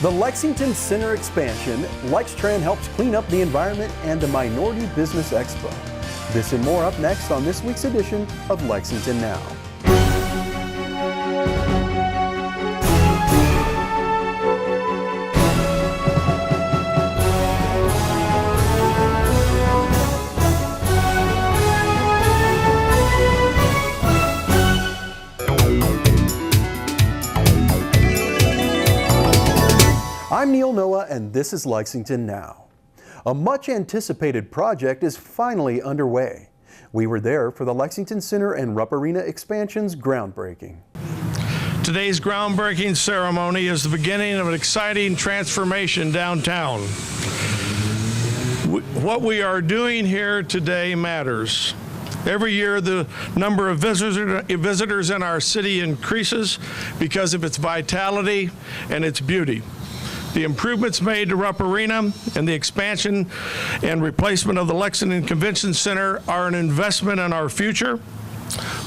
The Lexington Center expansion, Lextran helps clean up the environment, and the Minority Business Expo. This and more up next on this week's edition of Lexington Now. I'm Neil Noah, and this is Lexington Now. A much anticipated project is finally underway. We were there for the Lexington Center and Rupp Arena expansion's groundbreaking. Today's groundbreaking ceremony is the beginning of an exciting transformation downtown. What we are doing here today matters. Every year, the number of visitors in our city increases because of its vitality and its beauty. The improvements made to Rupp Arena and the expansion and replacement of the Lexington Convention Center are an investment in our future.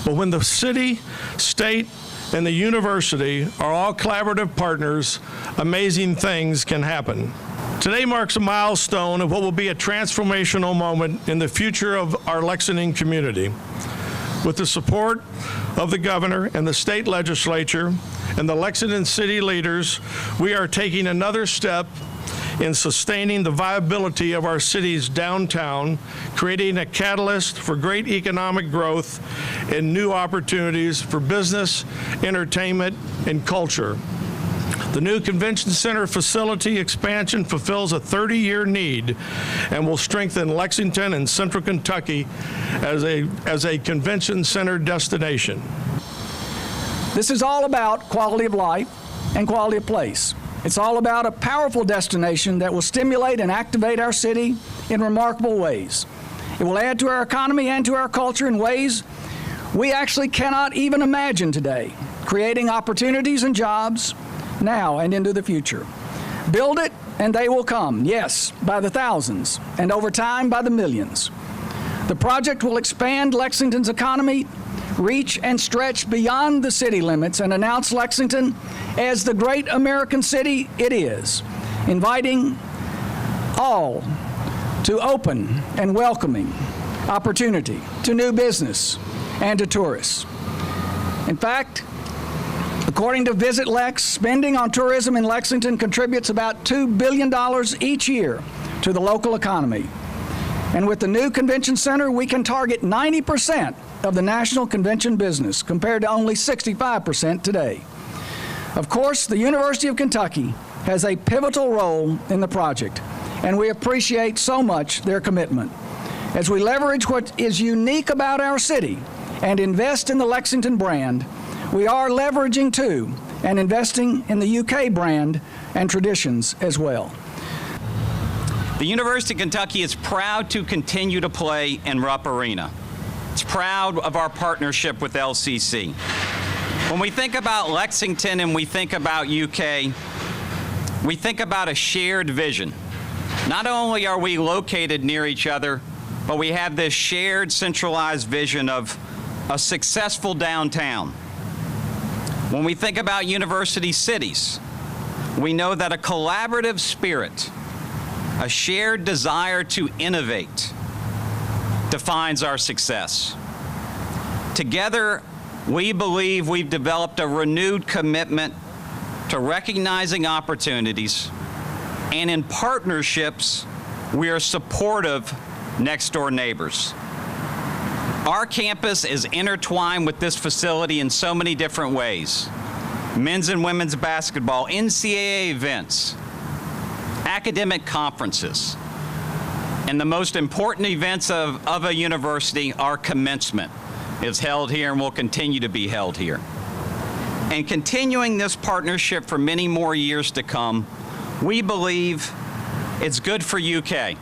But when the city, state, and the university are all collaborative partners, amazing things can happen. Today marks a milestone of what will be a transformational moment in the future of our Lexington community. With the support of the governor and the state legislature and the Lexington city leaders, we are taking another step in sustaining the viability of our city's downtown, creating a catalyst for great economic growth and new opportunities for business, entertainment, and culture. The new convention center facility expansion fulfills a 30-year need and will strengthen Lexington and Central Kentucky as a convention center destination. This is all about quality of life and quality of place. It's all about a powerful destination that will stimulate and activate our city in remarkable ways. It will add to our economy and to our culture in ways we actually cannot even imagine today, creating opportunities and jobs now and into the future. Build it and they will come, yes, by the thousands, and over time by the millions. The project will expand Lexington's economy, reach and stretch beyond the city limits, and announce Lexington as the great American city it is, inviting all to open and welcoming opportunity to new business and to tourists. In fact, according to Visit Lex, spending on tourism in Lexington contributes about $2 billion each year to the local economy. And with the new convention center, we can target 90% of the national convention business, compared to only 65% today. Of course, the University of Kentucky has a pivotal role in the project, and we appreciate so much their commitment. As we leverage what is unique about our city and invest in the Lexington brand, we are leveraging too and investing in the UK brand and traditions as well. The University of Kentucky is proud to continue to play in Rupp Arena. It's proud of our partnership with LCC. When we think about Lexington and we think about UK, we think about a shared vision. Not only are we located near each other, but we have this shared centralized vision of a successful downtown. When we think about university cities, we know that a collaborative spirit, a shared desire to innovate, defines our success. Together, we believe we've developed a renewed commitment to recognizing opportunities, and in partnerships, we are supportive next-door neighbors. Our campus is intertwined with this facility in so many different ways. Men's and women's basketball, NCAA events, academic conferences, and the most important events of a university, our commencement, is held here and will continue to be held here. And continuing this partnership for many more years to come, we believe it's good for UK,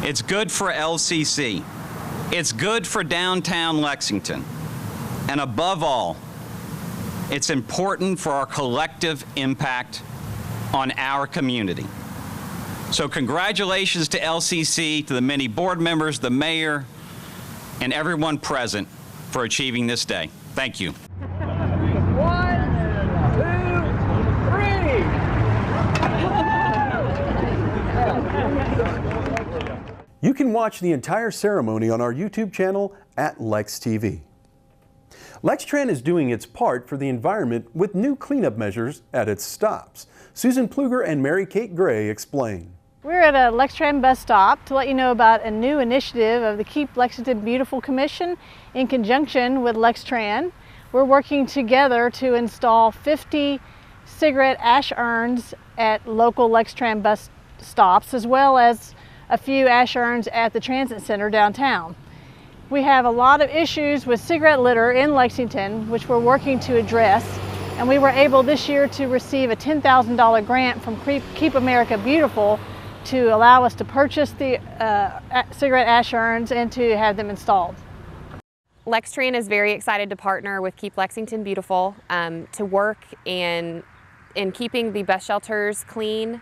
it's good for LCC, it's good for downtown Lexington, and above all, it's important for our collective impact on our community. So congratulations to LCC, to the many board members, the mayor, and everyone present for achieving this day. Thank you. 1, 2, 3. You can watch the entire ceremony on our YouTube channel at LexTV. Lextran is doing its part for the environment with new cleanup measures at its stops. Susan Pluger and Mary Kate Gray explain. We're at a Lextran bus stop to let you know about a new initiative of the Keep Lexington Beautiful Commission in conjunction with Lextran. We're working together to install 50 cigarette ash urns at local Lextran bus stops, as well as a few ash urns at the transit center downtown. We have a lot of issues with cigarette litter in Lexington, which we're working to address, and we were able this year to receive a $10,000 grant from Keep America Beautiful to allow us to purchase the cigarette ash urns and to have them installed. Lextran is very excited to partner with Keep Lexington Beautiful to work in keeping the bus shelters clean.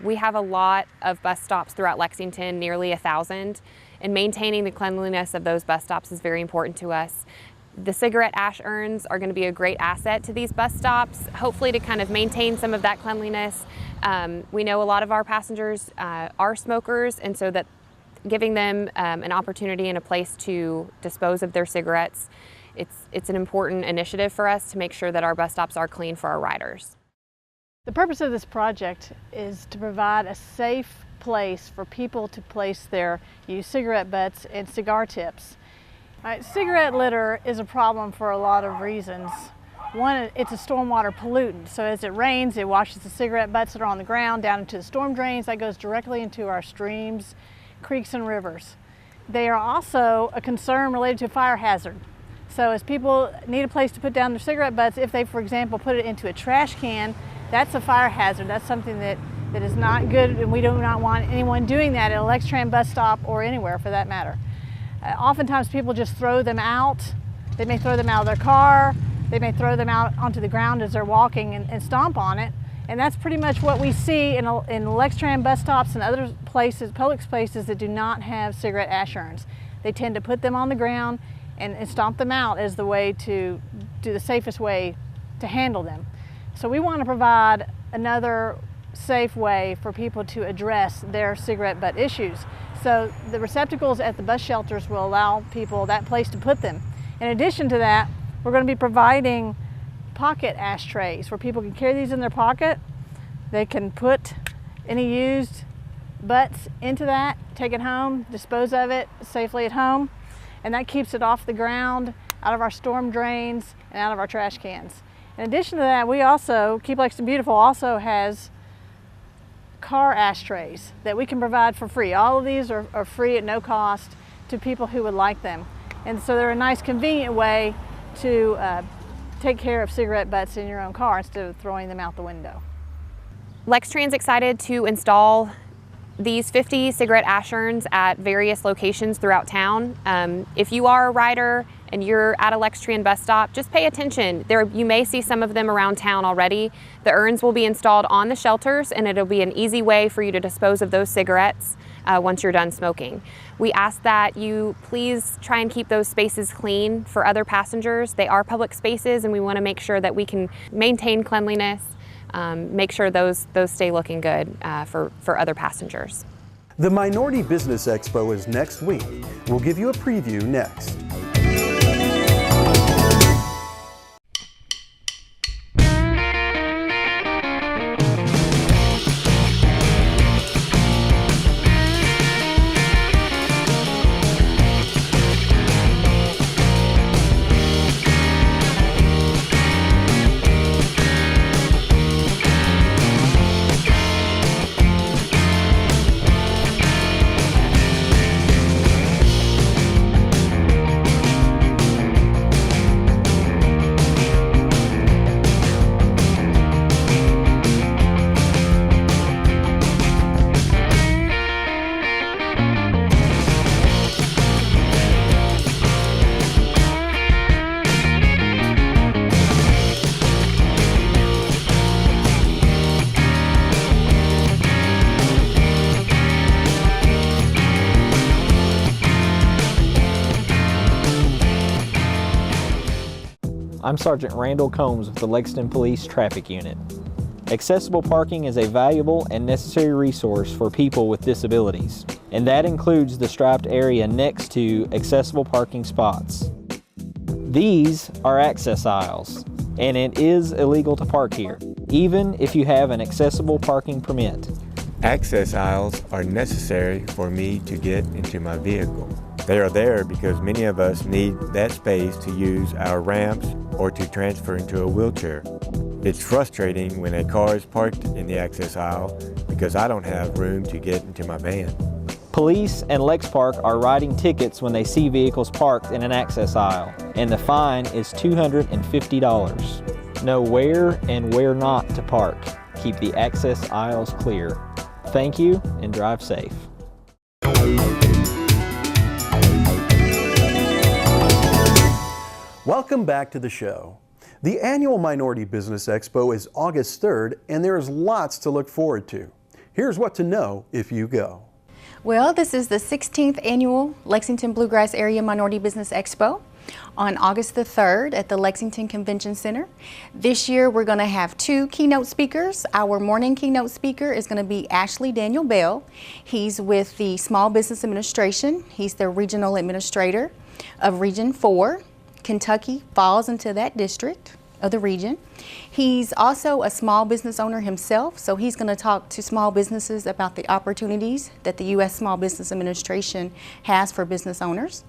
We have a lot of bus stops throughout Lexington, nearly 1,000, and maintaining the cleanliness of those bus stops is very important to us. The cigarette ash urns are going to be a great asset to these bus stops, hopefully to kind of maintain some of that cleanliness. We know a lot of our passengers are smokers, and so that giving them an opportunity and a place to dispose of their cigarettes, it's an important initiative for us to make sure that our bus stops are clean for our riders. The purpose of this project is to provide a safe place for people to place their used cigarette butts and cigar tips. Cigarette litter is a problem for a lot of reasons. One, it's a stormwater pollutant, so as it rains, it washes the cigarette butts that are on the ground down into the storm drains. That goes directly into our streams, creeks, and rivers. They are also a concern related to fire hazard. So as people need a place to put down their cigarette butts, if they, for example, put it into a trash can, that's a fire hazard. That's something that is not good, and we do not want anyone doing that at a Lextran bus stop or anywhere for that matter. Oftentimes people just throw them out. They may throw them out of their car. They may throw them out onto the ground as they're walking and stomp on it. And that's pretty much what we see in Lextran bus stops and other places, public spaces that do not have cigarette ash urns. They tend to put them on the ground and stomp them out as the way to do the safest way to handle them. So we want to provide another safe way for people to address their cigarette butt issues. So the receptacles at the bus shelters will allow people that place to put them. In addition to that, we're going to be providing pocket ashtrays where people can carry these in their pocket. They can put any used butts into that, take it home, dispose of it safely at home, and that keeps it off the ground, out of our storm drains, and out of our trash cans. In addition to that, we also, Keep Lexington Beautiful also has car ashtrays that we can provide for free. All of these are free at no cost to people who would like them. And so they're a nice convenient way to take care of cigarette butts in your own car instead of throwing them out the window. Lextran's excited to install these 50 cigarette ash urns at various locations throughout town. If you are a rider and you're at a Lextran bus stop, just pay attention. You may see some of them around town already. The urns will be installed on the shelters, and it'll be an easy way for you to dispose of those cigarettes once you're done smoking. We ask that you please try and keep those spaces clean for other passengers. They are public spaces, and we want to make sure that we can maintain cleanliness, make sure those stay looking good for other passengers. The Minority Business Expo is next week. We'll give you a preview next. I'm Sergeant Randall Combs with the Lexington Police Traffic Unit. Accessible parking is a valuable and necessary resource for people with disabilities, and that includes the striped area next to accessible parking spots. These are access aisles, and it is illegal to park here, even if you have an accessible parking permit. Access aisles are necessary for me to get into my vehicle. They are there because many of us need that space to use our ramps or to transfer into a wheelchair. It's frustrating when a car is parked in the access aisle because I don't have room to get into my van. Police and LexPark are writing tickets when they see vehicles parked in an access aisle, and the fine is $250. Know where and where not to park. Keep the access aisles clear. Thank you and drive safe. Welcome back to the show. The annual Minority Business Expo is August 3rd, and there is lots to look forward to. Here's what to know if you go. Well, this is the 16th annual Lexington Bluegrass Area Minority Business Expo on August the 3rd at the Lexington Convention Center. This year we're going to have 2 keynote speakers. Our morning keynote speaker is going to be Ashley Daniel Bell. He's with the Small Business Administration. He's the regional administrator of Region 4. Kentucky falls into that district of the region. He's also a small business owner himself, so he's going to talk to small businesses about the opportunities that the U.S. Small Business Administration has for business owners.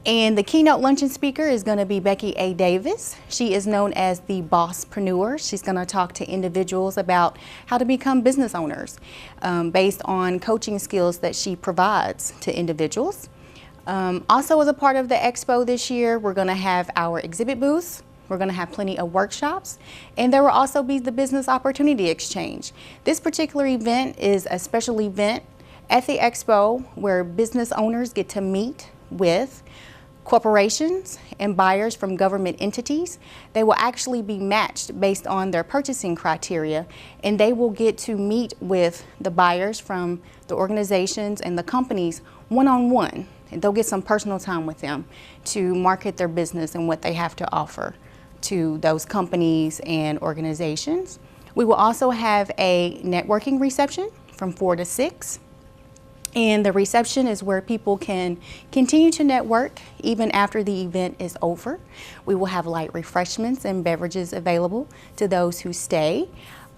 And the keynote luncheon speaker is going to be Becky A. Davis. She is known as the Bosspreneur. She's going to talk to individuals about how to become business owners based on coaching skills that she provides to individuals. Also, as a part of the expo this year, we're going to have our exhibit booths. We're going to have plenty of workshops, and there will also be the Business Opportunity Exchange. This particular event is a special event at the expo where business owners get to meet with corporations and buyers from government entities. They will actually be matched based on their purchasing criteria, and they will get to meet with the buyers from the organizations and the companies one-on-one. And they'll get some personal time with them to market their business and what they have to offer to those companies and organizations. We will also have a networking reception from 4 to 6. And the reception is where people can continue to network even after the event is over. We will have light refreshments and beverages available to those who stay.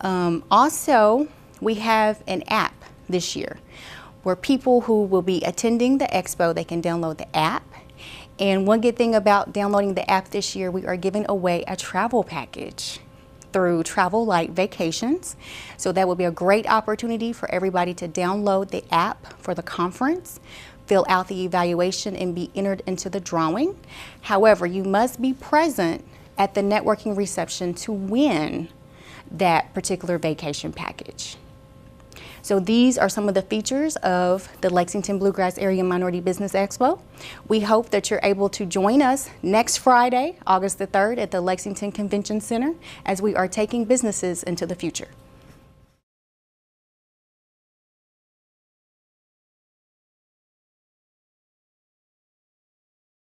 Also, we have an app this year where people who will be attending the expo, they can download the app. And one good thing about downloading the app this year, we are giving away a travel package through Travel Light Vacations. So that will be a great opportunity for everybody to download the app for the conference, fill out the evaluation, and be entered into the drawing. However, you must be present at the networking reception to win that particular vacation package. So these are some of the features of the Lexington Bluegrass Area Minority Business Expo. We hope that you're able to join us next Friday, August the 3rd at the Lexington Convention Center as we are taking businesses into the future.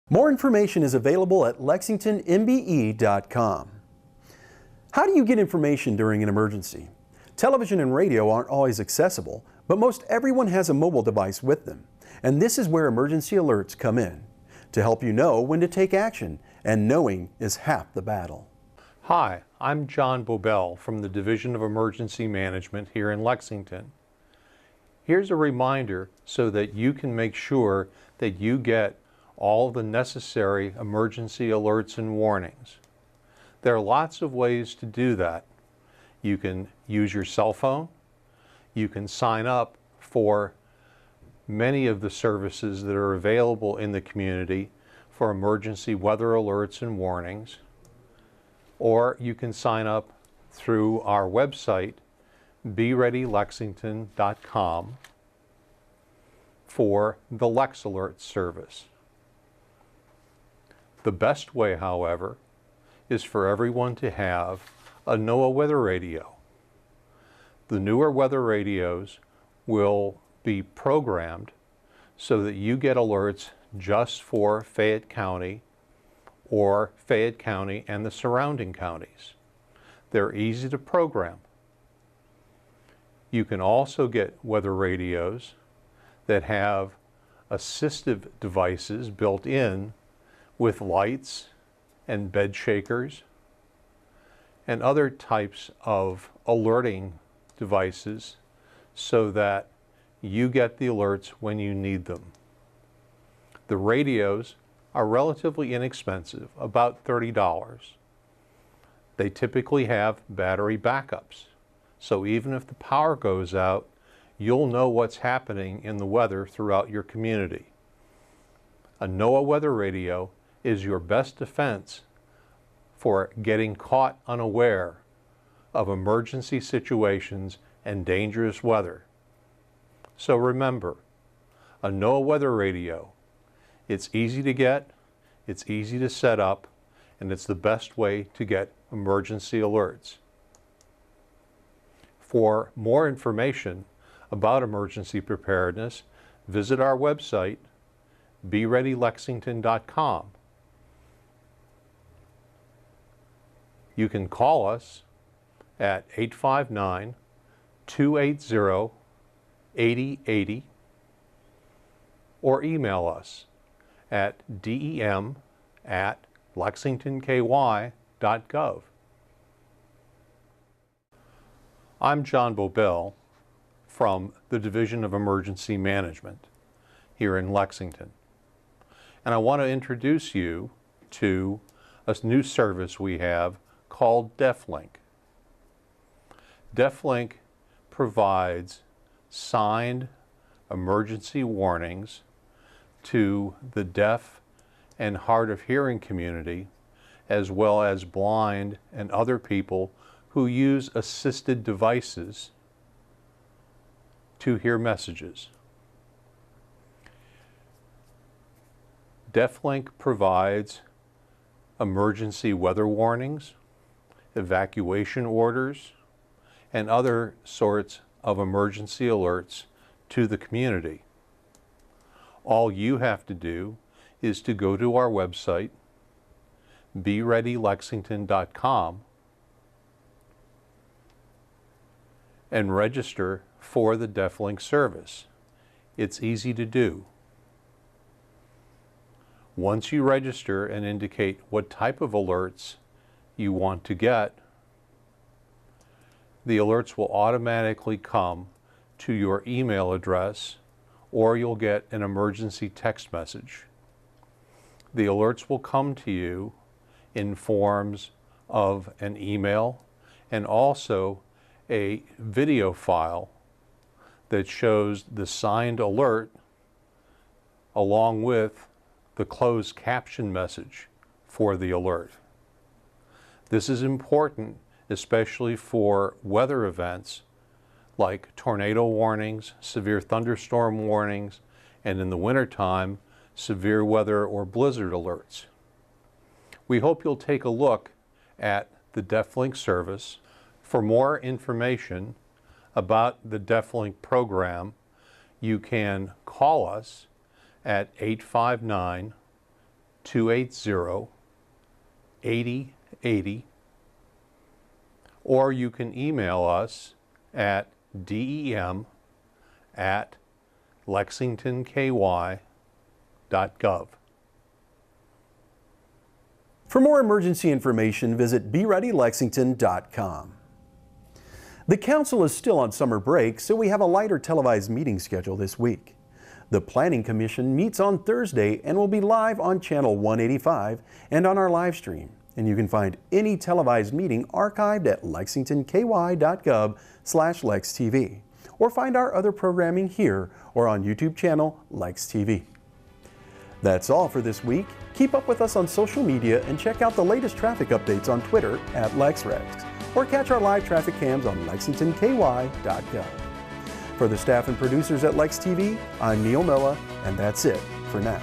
More information is available at lexingtonmbe.com. How do you get information during an emergency? Television and radio aren't always accessible, but most everyone has a mobile device with them. And this is where emergency alerts come in, to help you know when to take action, and knowing is half the battle. Hi, I'm John Bobel from the Division of Emergency Management here in Lexington. Here's a reminder so that you can make sure that you get all the necessary emergency alerts and warnings. There are lots of ways to do that. You can use your cell phone. You can sign up for many of the services that are available in the community for emergency weather alerts and warnings. Or you can sign up through our website, BeReadyLexington.com, for the Lex Alert service. The best way, however, is for everyone to have a NOAA weather radio. The newer weather radios will be programmed so that you get alerts just for Fayette County or Fayette County and the surrounding counties. They're easy to program. You can also get weather radios that have assistive devices built in with lights and bed shakers and other types of alerting devices so that you get the alerts when you need them. The radios are relatively inexpensive, about $30. They typically have battery backups, so even if the power goes out, you'll know what's happening in the weather throughout your community. A NOAA weather radio is your best defense for getting caught unaware of emergency situations and dangerous weather. So remember, a NOAA weather radio, it's easy to get, it's easy to set up, and it's the best way to get emergency alerts. For more information about emergency preparedness, visit our website, BeReadyLexington.com. You can call us at 859-280-8080 or email us at dem@lexingtonky.gov. I'm John Bobel from the Division of Emergency Management here in Lexington. And I want to introduce you to a new service we have called DeafLink. DeafLink provides signed emergency warnings to the deaf and hard of hearing community, as well as blind and other people who use assisted devices to hear messages. DeafLink provides emergency weather warnings, evacuation orders, and other sorts of emergency alerts to the community. All you have to do is to go to our website, BeReadyLexington.com, and register for the DeafLink service. It's easy to do. Once you register and indicate what type of alerts you want to get, the alerts will automatically come to your email address, or you'll get an emergency text message. The alerts will come to you in forms of an email and also a video file that shows the signed alert along with the closed caption message for the alert. This is important, especially for weather events like tornado warnings, severe thunderstorm warnings, and in the wintertime, severe weather or blizzard alerts. We hope you'll take a look at the DeafLink service. For more information about the DeafLink program, you can call us at 859-280-8080, or you can email us at dem@lexingtonky.gov. For more emergency information, visit BeReadyLexington.com. The Council is still on summer break, so we have a lighter televised meeting schedule this week. The Planning Commission meets on Thursday and will be live on Channel 185 and on our live stream. And you can find any televised meeting archived at lexingtonky.gov/LexTV, or find our other programming here or on YouTube channel LexTV. That's all for this week. Keep up with us on social media and check out the latest traffic updates on Twitter at LexRex, or catch our live traffic cams on lexingtonky.gov. For the staff and producers at LexTV, I'm Neil Noah, and that's it for now.